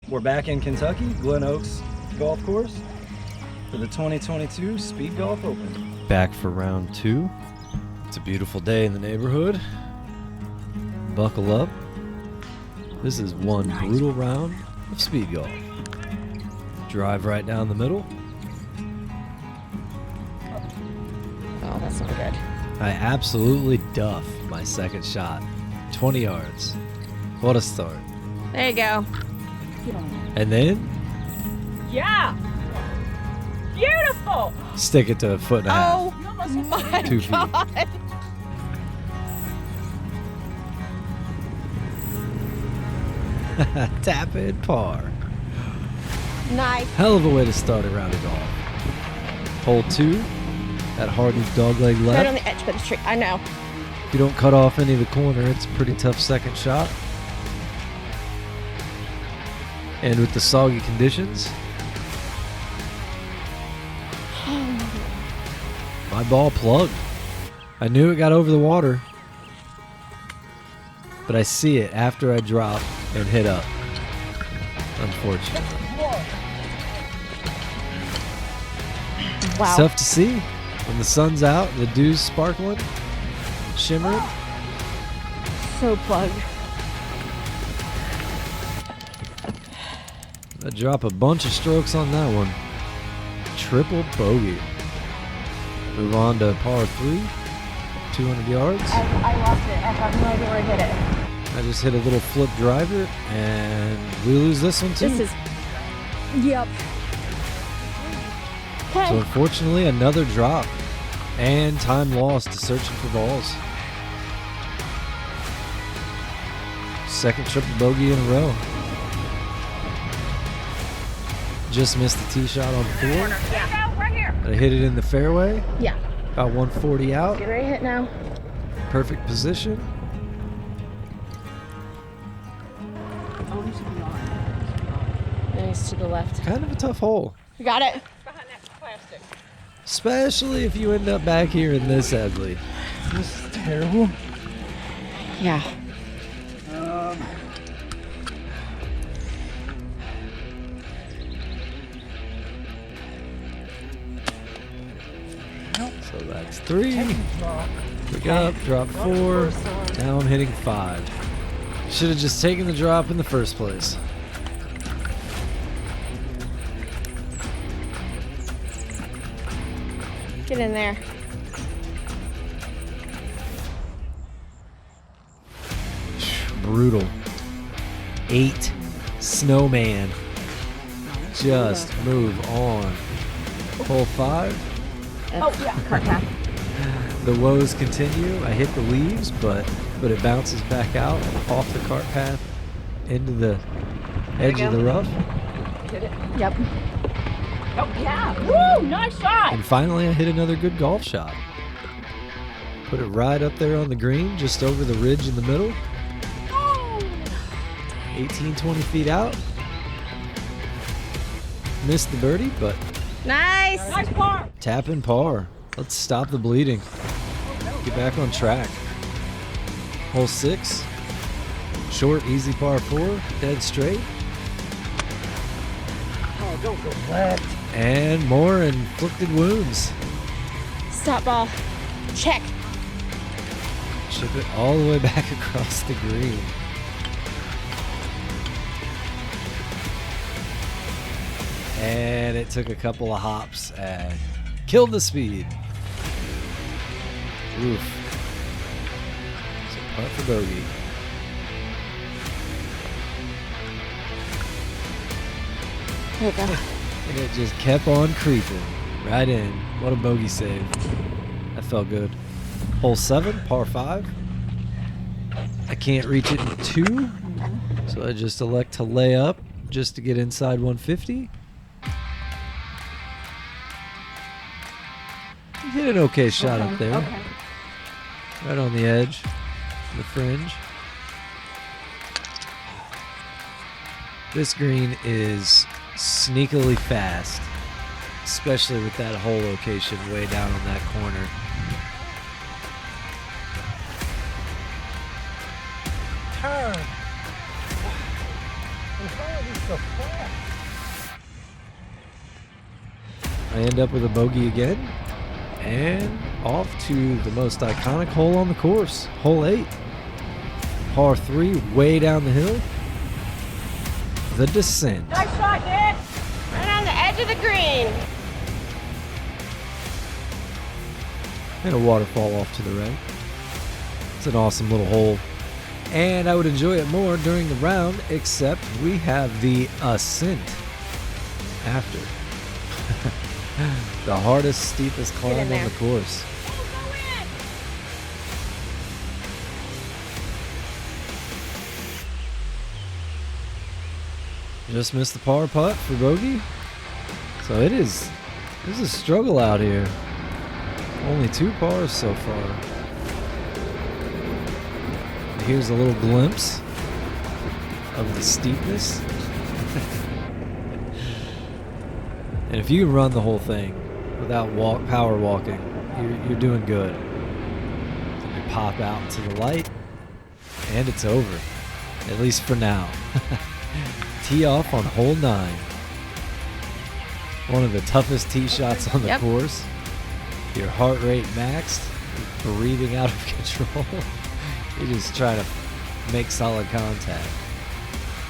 We're back in Kentucky, Glen Oaks Golf Course for the 2022 Speedgolf Open. Back for round 2. It's a beautiful day in the neighborhood. Buckle up. This is one brutal round of Speedgolf. Drive right down the middle. Oh, that's not good. I absolutely duff my second shot. 20 yards. What a start. There you go. And then Yeah. Beautiful. stick it to a foot and a half. Oh my 2 feet. God. Tap in par. Nice. Hell of a way to start a round of golf. Hole 2, that hardened dogleg Right left. on the edge of the tree. I know. If you don't cut off any of the corner, it's a pretty tough second shot. And with the soggy conditions, my ball plugged. I knew it got over the water, but I see it after I drop and hit up. Unfortunately. Wow. It's tough to see when the sun's out and the dew's sparkling, shimmering. So plugged. I drop a bunch of strokes on that one. Triple bogey. Move on to par 3, 200 yards. I lost it. I have no idea where I hit it. I just hit a little flip driver, and we lose this one too. This is. Yep. So Okay. unfortunately, another drop and time lost to searching for balls. Second triple bogey in a row. Just missed the tee shot on 4. Yeah. Right here. I hit it in the fairway, Yeah. about 140 out. Get ready to hit now. Perfect position. Nice to the left. Kind of a tough hole, You got it. especially if you end up back here in this ugly. This is terrible. Yeah. So that's 3. Pick up, drop 4. Now I'm hitting 5. Should have just taken the drop in the first place. Get in there. Brutal. 8 snowman. Just move on. Hole 5. Oh, yeah. Cart path. The woes continue. I hit the leaves, but it bounces back out off the cart path into the edge of the rough. Hit it. Yep. Oh, yeah. Woo! Nice shot. And finally, I hit another good golf shot. Put it right up there on the green, just over the ridge in the middle. 18, 20 feet out. Missed the birdie, but Nice. Nice par. tap in par. Let's stop the bleeding. Get back on track. Hole 6. Short, easy par 4. Dead straight. Oh, don't go left. And more inflicted wounds. Stop ball. Check. Chip it all the way back across the green. And it took a couple of hops and killed the speed. Oof. So putt for bogey. There you go. And it just kept on creeping. Right in. What a bogey save. That felt good. Hole 7, par 5. I can't reach it in 2. So I just elect to lay up just to get inside 150. You hit an okay shot up there. Okay. Right on the edge. The fringe. This green is sneakily fast, especially with that hole location way down on that corner. Turn. And how are these so far? I end up with a bogey again. And off to the most iconic hole on the course, hole 8. Par 3, way down the hill. The descent. Nice shot, Nick. Right on the edge of the green. And a waterfall off to the right. It's an awesome little hole. And I would enjoy it more during the round, except we have the ascent after. The hardest, steepest climb on the course. Just missed the par putt for bogey. So there's a struggle out here. Only 2 pars so far. Here's a little glimpse of the steepness. And if you can run the whole thing without power walking, you're doing good. You pop out to the light, and it's over. At least for now. Tee off on hole 9. One of the toughest tee shots on the course. Your heart rate maxed, breathing out of control. You're just trying to make solid contact.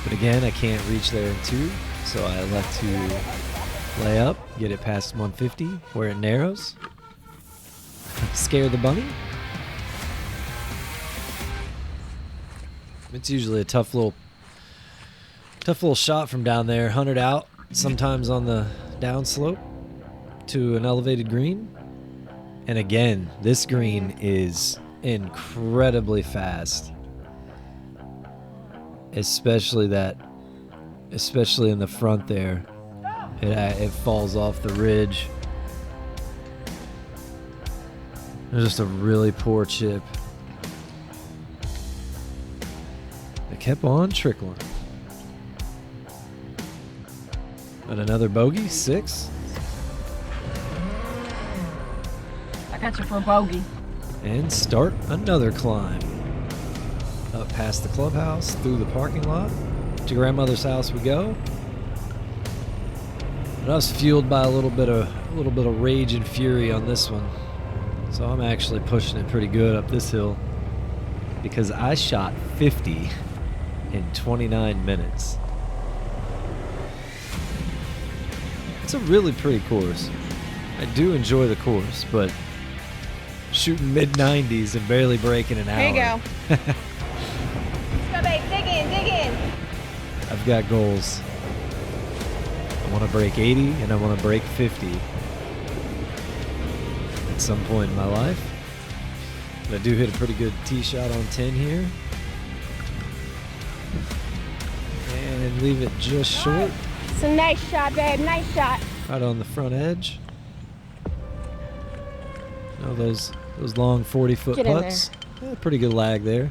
But again, I can't reach there in 2, so I elect to lay up, get it past 150 where it narrows. Scare the bunny. It's usually a tough little shot from down there. 100 out, sometimes on the downslope to an elevated green. And again, this green is incredibly fast. Especially in the front there. It falls off the ridge. There's just a really poor chip. It kept on trickling. But another bogey, 6. I got you for a bogey. And start another climb. Up past the clubhouse, through the parking lot. To grandmother's house we go. But I was fueled by a little bit of rage and fury on this one. So I'm actually pushing it pretty good up this hill. Because I shot 50 in 29 minutes. It's a really pretty course. I do enjoy the course, but shooting mid-90s and barely breaking an hour. Here you go. Let's go, babe. Dig in. I've got goals. I want to break 80 and I want to break 50 at some point in my life. But I do hit a pretty good tee shot on 10 here. And leave it just short. It's a nice shot, babe. Nice shot. Right on the front edge. Oh, those long 40-foot putts. Yeah, pretty good lag there.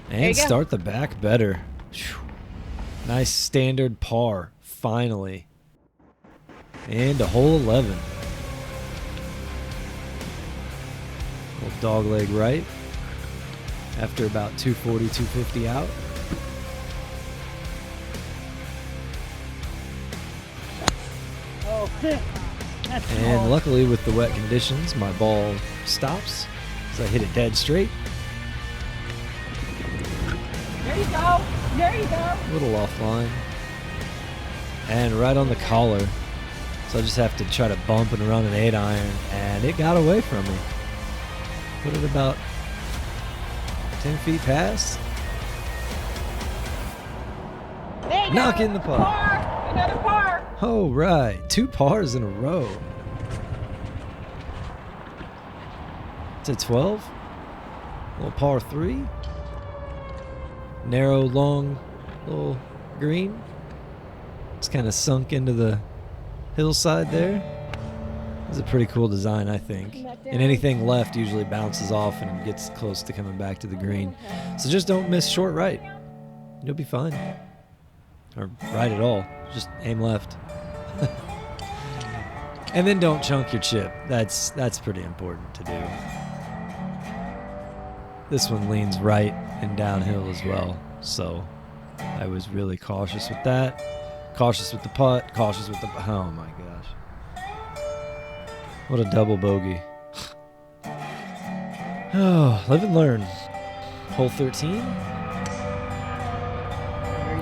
And start the back better. Whew. Nice standard par, finally. And a hole 11. Little dog leg right. After about 240, 250 out. Oh, shit. And luckily with the wet conditions, my ball stops. So I hit it dead straight. There you go. There you go. A little offline. And right on the collar. So I just have to try to bump and run an 8-iron. And it got away from me. Put it about 10 feet past. There you Knock go. in the putt. Par. Another par. Oh, right. 2 pars in a row. It's a 12. Little par 3. Narrow, long, little green. It's kind of sunk into the hillside there. It's a pretty cool design, I think. And anything left usually bounces off and gets close to coming back to the green. So just don't miss short right. You'll be fine. Or right at all. Just aim left. And then don't chunk your chip. That's pretty important to do. This one leans right and downhill as well. So I was really cautious with that. Cautious with the putt, cautious with the... Oh my gosh. What a double bogey. Oh, live and learn. Hole 13.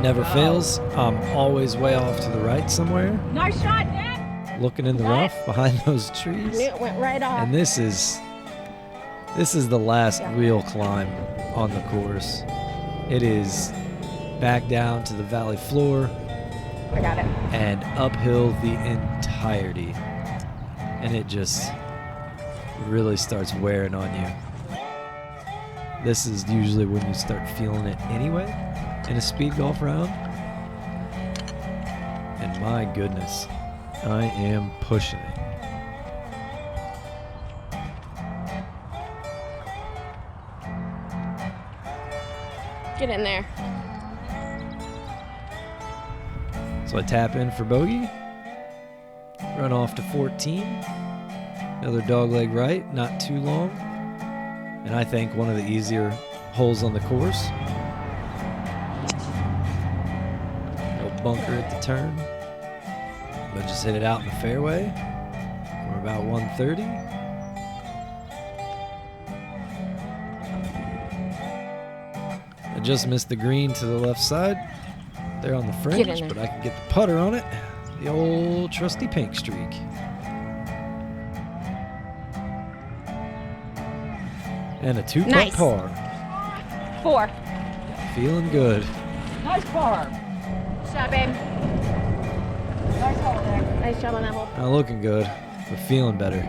Never fails. I'm always way off to the right somewhere. Nice shot, Dad. Looking in the rough behind those trees. It went right off. And this is the last real climb on the course. It is back down to the valley floor. I got it. And uphill the entirety. And it just really starts wearing on you. This is usually when you start feeling it anyway in a speed golf round. And my goodness, I am pushing it. Get in there. So I tap in for bogey, run off to 14, another dogleg right, not too long, and I think one of the easier holes on the course. No bunker at the turn, but just hit it out in the fairway. We're about 130. I just missed the green to the left side. There on the fringe, but I can get the putter on it. The old trusty pink streak. And a 2-putt par. 4. Feeling good. Nice par. Shot, babe. Nice hole there. Nice job on that hole. Not looking good, but feeling better.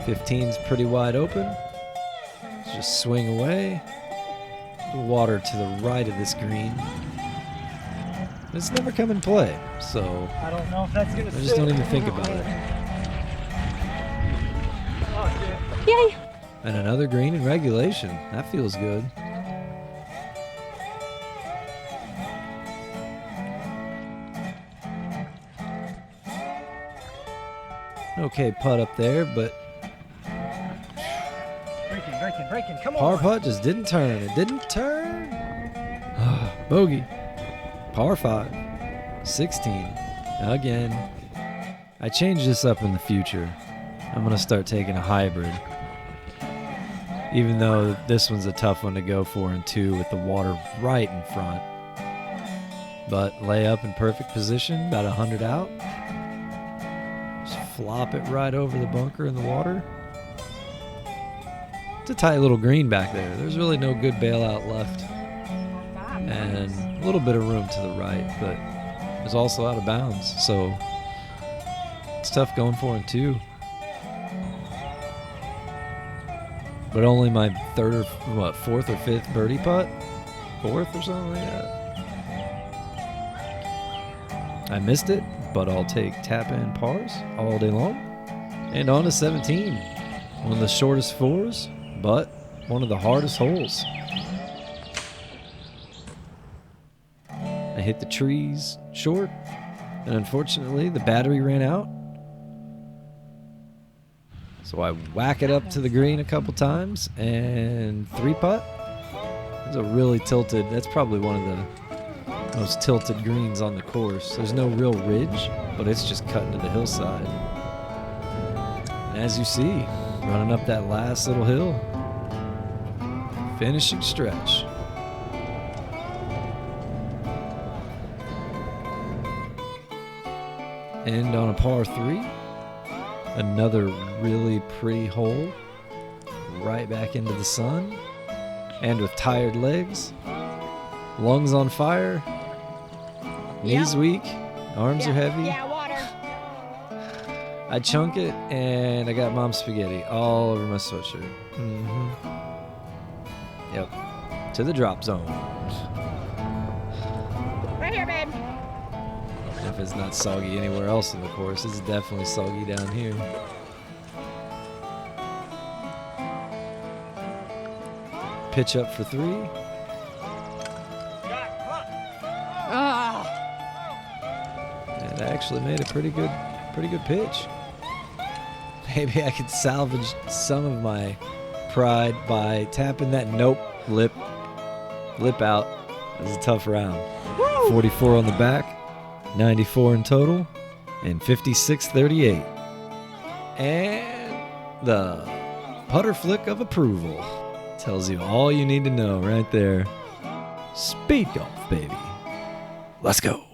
15's pretty wide open. Let's just swing away. The water to the right of this green. It's never come in play, so I don't know if that's gonna I just don't even think about it. Yay! And another green in regulation. That feels good. Okay, putt up there, but Breaking, come par on. putt just didn't turn. It didn't turn. Bogey. Par 5. 16. Again. I changed this up in the future. I'm going to start taking a hybrid. Even though this one's a tough one to go for in 2 with the water right in front. But lay up in perfect position, about 100 out. Just flop it right over the bunker in the water. It's a tight little green back there. There's really no good bailout left. And a little bit of room to the right, but it's also out of bounds. So it's tough going for in 2. But only my 4th or 5th birdie putt? 4th or something like that. I missed it, but I'll take tap-in pars all day long. And on to 17. One of the shortest 4s, but one of the hardest holes. I hit the trees short, and unfortunately the battery ran out. So I whack it up to the green a couple times, and 3-putt. It's a really tilted, that's probably one of the most tilted greens on the course. There's no real ridge, but it's just cutting to the hillside. And as you see, running up that last little hill, finishing stretch. End on a par 3. Another really pretty hole. Right back into the sun. And with tired legs. Lungs on fire. Knees weak. Arms are heavy. Yeah, water. I chunk it, and I got mom's spaghetti all over my sweatshirt. Yep. To the drop zone. Right here, babe. If it's not soggy anywhere else in the course, it's definitely soggy down here. Pitch up for 3. And I actually made a pretty good pitch. Maybe I could salvage some of my pride by tapping that nope lip lip out. It was a tough round. 44 on the back, 94 in total, and 56.38. And the putter flick of approval tells you all you need to know right there. Speed golf, baby. Let's go.